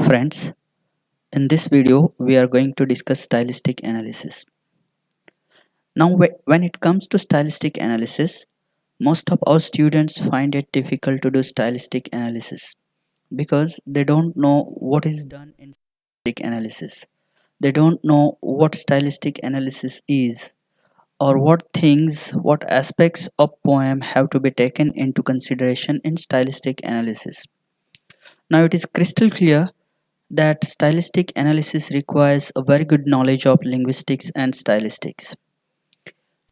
friends, in this video we are going to discuss stylistic analysis. Now when it comes to stylistic analysis, most of our students find it difficult to do stylistic analysis because they don't know what is done in stylistic analysis. They don't know what stylistic analysis is or what aspects of poem have to be taken into consideration in stylistic analysis. Now it is crystal clear that stylistic analysis requires a very good knowledge of linguistics and stylistics.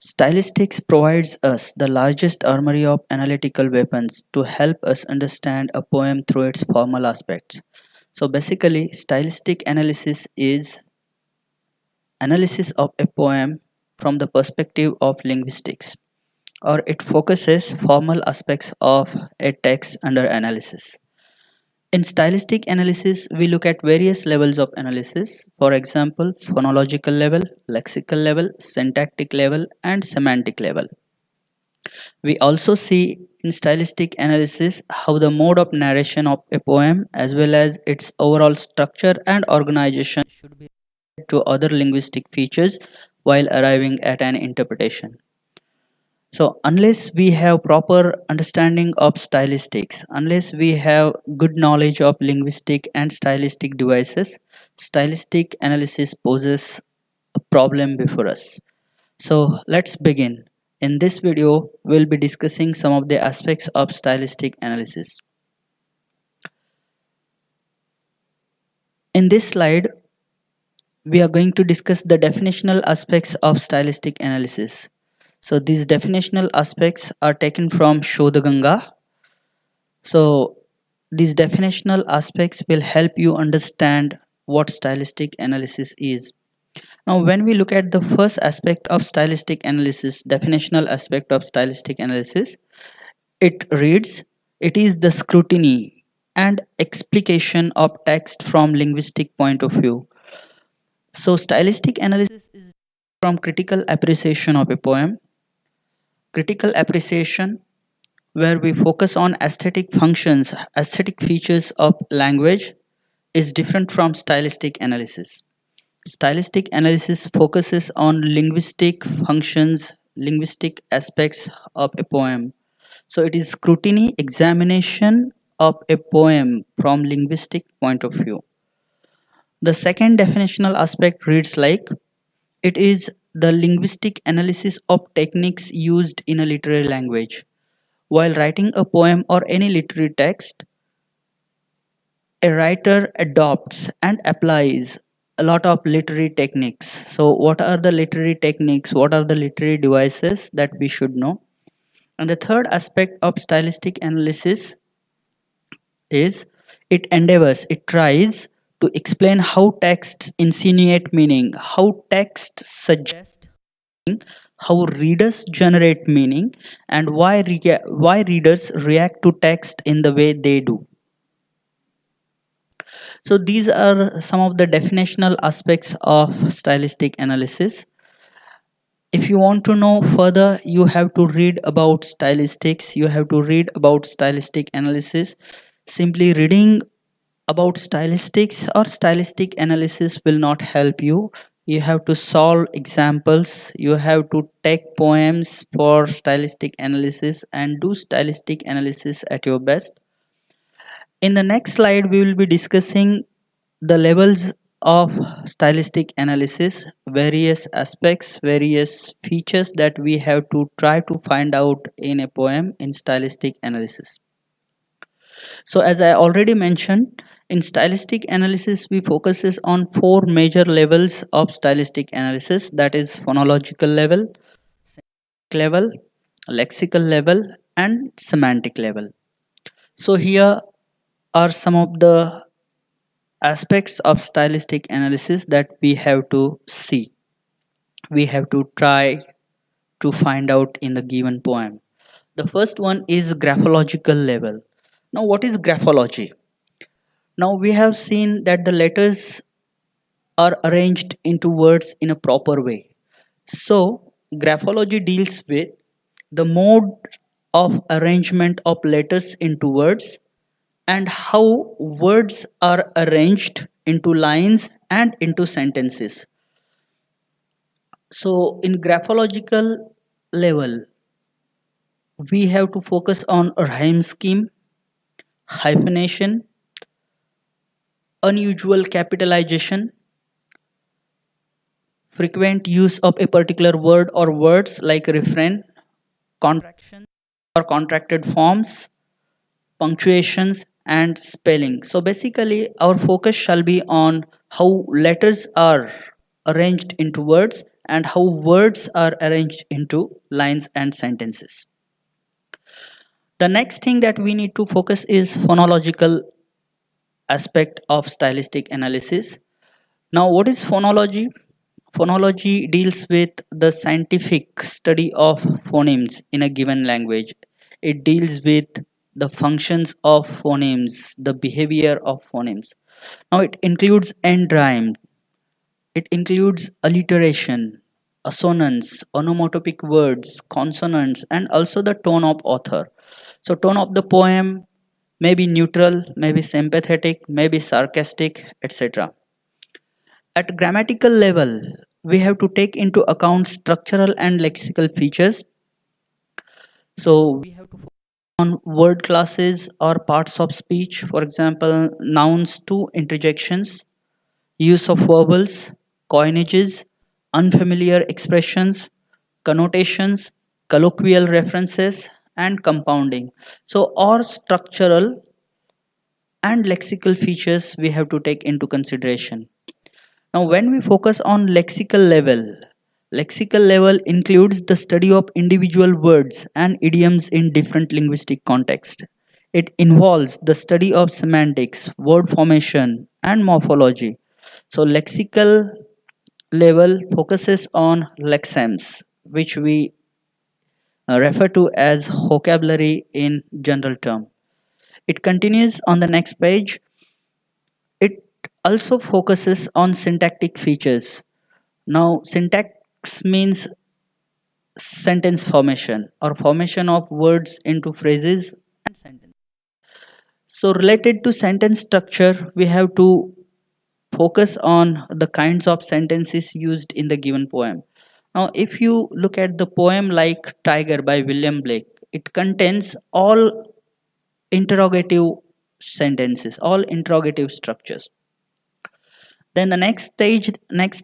Stylistics provides us the largest armory of analytical weapons to help us understand a poem through its formal aspects. So basically, stylistic analysis is analysis of a poem from the perspective of linguistics, or it focuses formal aspects of a text under analysis. In stylistic analysis, we look at various levels of analysis, for example, phonological level, lexical level, syntactic level, and semantic level. We also see in stylistic analysis how the mode of narration of a poem as well as its overall structure and organization should be related to other linguistic features while arriving at an interpretation. So unless we have proper understanding of stylistics, unless we have good knowledge of linguistic and stylistic devices, stylistic analysis poses a problem before us. So let's begin. In this video, we'll be discussing some of the aspects of stylistic analysis. In this slide, we are going to discuss the definitional aspects of stylistic analysis. So these definitional aspects are taken from Shodhaganga. So these definitional aspects will help you understand what stylistic analysis is. Now when we look at the first aspect of stylistic analysis, definitional aspect of stylistic analysis, it reads, it is the scrutiny and explication of text from linguistic point of view. So stylistic analysis is from critical appreciation of a poem. Critical appreciation where we focus on aesthetic functions, aesthetic features of language is different from stylistic analysis. Stylistic analysis focuses on linguistic functions, linguistic aspects of a poem. So it is scrutiny, examination of a poem from linguistic point of view. The second definitional aspect reads like, it is the linguistic analysis of techniques used in a literary language. While writing a poem or any literary text, a writer adopts and applies a lot of literary techniques. So what are the literary techniques? What are the literary devices that we should know? And the third aspect of stylistic analysis is it tries to explain how texts insinuate meaning, how texts suggest meaning, how readers generate meaning, and why readers react to text in the way they do. So these are some of the definitional aspects of stylistic analysis. If you want to know further, you have to read about stylistics, you have to read about stylistic analysis. Simply reading about stylistics or stylistic analysis will not help you. You have to solve examples, you have to take poems for stylistic analysis and do stylistic analysis at your best. In the next slide, we will be discussing the levels of stylistic analysis, various aspects, various features that we have to try to find out in a poem in stylistic analysis. So as I already mentioned, in stylistic analysis, we focuses on four major levels of stylistic analysis, that is phonological level, level, lexical level, and semantic level. So here are some of the aspects of stylistic analysis that we have to see. We have to try to find out in the given poem. The first one is graphological level. Now what is graphology? Now we have seen that the letters are arranged into words in a proper way. So graphology deals with the mode of arrangement of letters into words and how words are arranged into lines and into sentences. So, in graphological level, we have to focus on rhyme scheme, hyphenation, unusual capitalization, frequent use of a particular word or words like refrain, contraction or contracted forms, punctuations, and spelling. So basically, our focus shall be on how letters are arranged into words and how words are arranged into lines and sentences. The next thing that we need to focus is phonological aspect of stylistic analysis. Now, what is phonology? Phonology deals with the scientific study of phonemes in a given language. It deals with the functions of phonemes, the behavior of phonemes. Now, it includes end rhyme, it includes alliteration, assonance, onomatopic words, consonants, and also the tone of author. So, tone of the poem may be neutral, may be sympathetic, may be sarcastic, etc. At grammatical level, we have to take into account structural and lexical features. So we have to focus on word classes or parts of speech, for example, nouns to interjections, use of vowels, coinages, unfamiliar expressions, connotations, colloquial references, and compounding. So, all structural and lexical features we have to take into consideration. Now, when we focus on lexical level includes the study of individual words and idioms in different linguistic contexts. It involves the study of semantics, word formation, and morphology. So, lexical level focuses on lexemes, which we refer to as vocabulary in general term. It continues on the next page. It also focuses on syntactic features. Now, syntax means sentence formation or formation of words into phrases and sentences. So, related to sentence structure, we have to focus on the kinds of sentences used in the given poem. Now, if you look at the poem like Tiger by William Blake, it contains all interrogative sentences, all interrogative structures. Then the next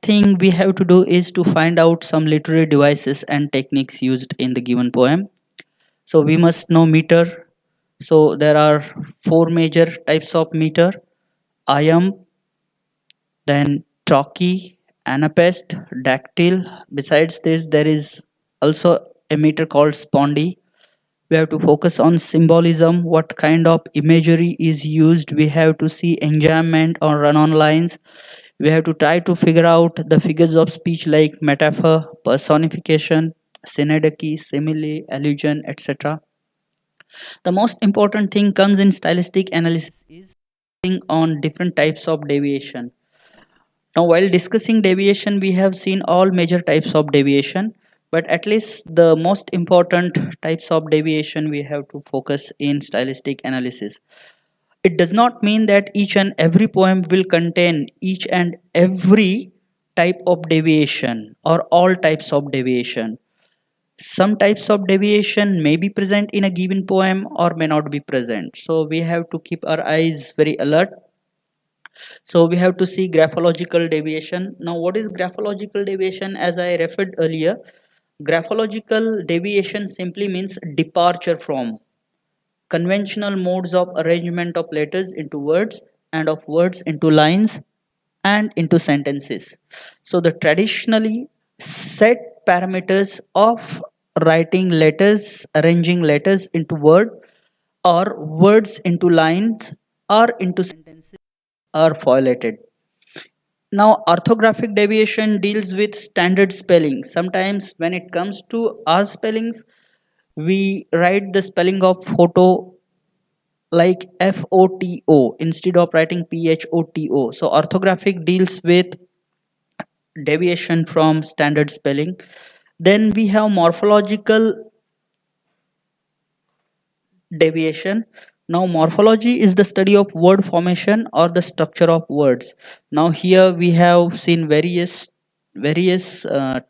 thing we have to do is to find out some literary devices and techniques used in the given poem. So we must know meter. So there are four major types of meter: iamb, then trochee, anapest, dactyl. Besides this, there is also a meter called spondy. We have to focus on symbolism, what kind of imagery is used. We have to see enjambment or run on lines. We have to try to figure out the figures of speech like metaphor, personification, synecdoche, simile, allusion, etc. The most important thing comes in stylistic analysis is on different types of deviation. Now, while discussing deviation, we have seen all major types of deviation, but at least the most important types of deviation we have to focus in stylistic analysis. It does not mean that each and every poem will contain each and every type of deviation or all types of deviation. Some types of deviation may be present in a given poem or may not be present. So we have to keep our eyes very alert. So we have to see graphological deviation. Now, what is graphological deviation? As I referred earlier, graphological deviation simply means departure from conventional modes of arrangement of letters into words and of words into lines and into sentences. So the traditionally set parameters of writing letters, arranging letters into word or words into lines or into sentences are violated. Now, orthographic deviation deals with standard spelling. Sometimes when it comes to our spellings, we write the spelling of photo like FOTO instead of writing PHOTO. So orthographic deals with deviation from standard spelling. Then we have morphological deviation. Now, morphology is the study of word formation or the structure of words. Now, here we have seen various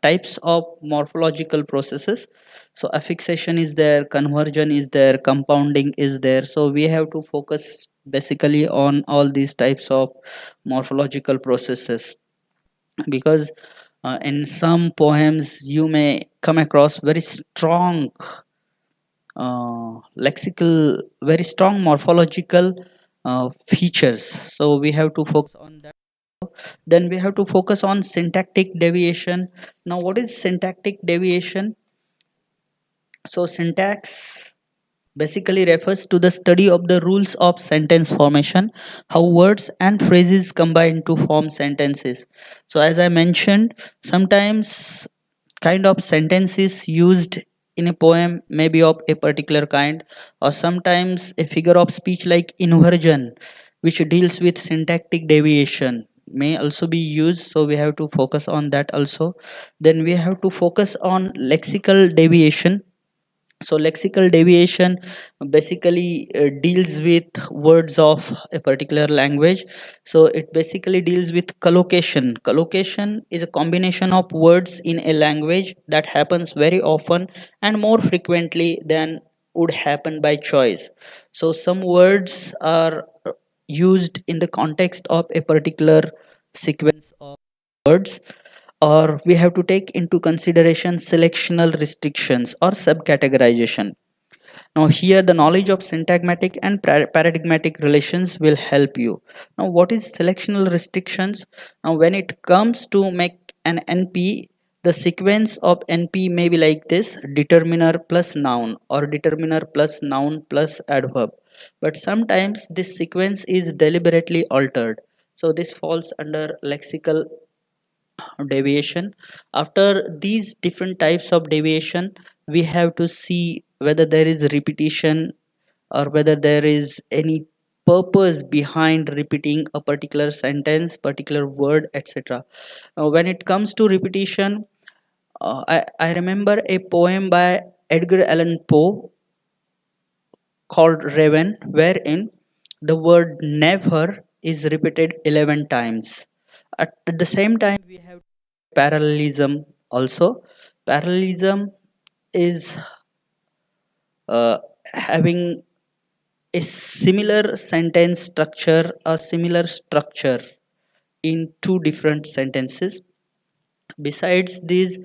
types of morphological processes. So, affixation is there, conversion is there, compounding is there. So, we have to focus basically on all these types of morphological processes, because in some poems you may come across very strong lexical, very strong morphological features. So we have to focus on that. Then we have to focus on syntactic deviation. Now, what is syntactic deviation? So syntax basically refers to the study of the rules of sentence formation, how words and phrases combine to form sentences. So as I mentioned, sometimes kind of sentences used in a poem may be of a particular kind, or sometimes a figure of speech like inversion, which deals with syntactic deviation, may also be used. So we have to focus on that also. Then we have to focus on lexical deviation. So lexical deviation basically deals with words of a particular language. So it basically deals with collocation. Collocation is a combination of words in a language that happens very often and more frequently than would happen by choice. So some words are used in the context of a particular sequence of words, or we have to take into consideration selectional restrictions or subcategorization. Now, here the knowledge of syntagmatic and paradigmatic relations will help you. Now, what is selectional restrictions? Now, when it comes to make an NP, the sequence of NP may be like this: determiner plus noun, or determiner plus noun plus adverb. But sometimes this sequence is deliberately altered. So, this falls under lexical deviation. After these different types of deviation, we have to see whether there is repetition or whether there is any purpose behind repeating a particular sentence, particular word, etc. When it comes to repetition, I remember a poem by Edgar Allan Poe called Raven, wherein the word never is repeated 11 times. At the same time, we have parallelism also. Parallelism is having a similar sentence structure, a similar structure in two different sentences. Besides these,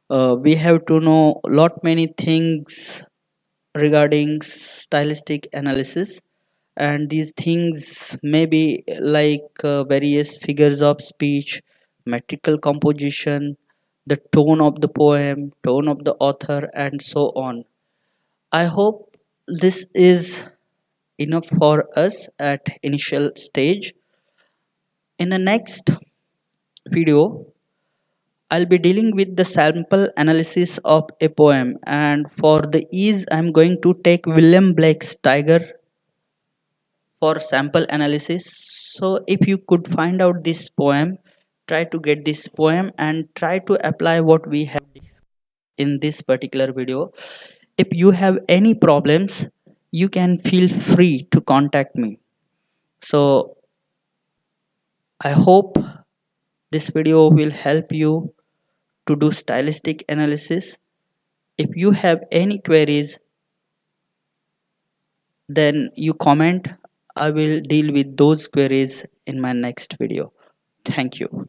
we have to know lot many things regarding stylistic analysis, and these things may be like various figures of speech, metrical composition, the tone of the poem, tone of the author, and so on. I hope this is enough for us at initial stage. In the next video, I'll be dealing with the sample analysis of a poem, and for the ease I'm going to take William Blake's Tiger for sample analysis. So if you could find out this poem, try to get this poem and try to apply what we have in this particular video. If you have any problems, you can feel free to contact me. So I hope this video will help you to do stylistic analysis. If you have any queries, then you comment. I will deal with those queries in my next video. Thank you.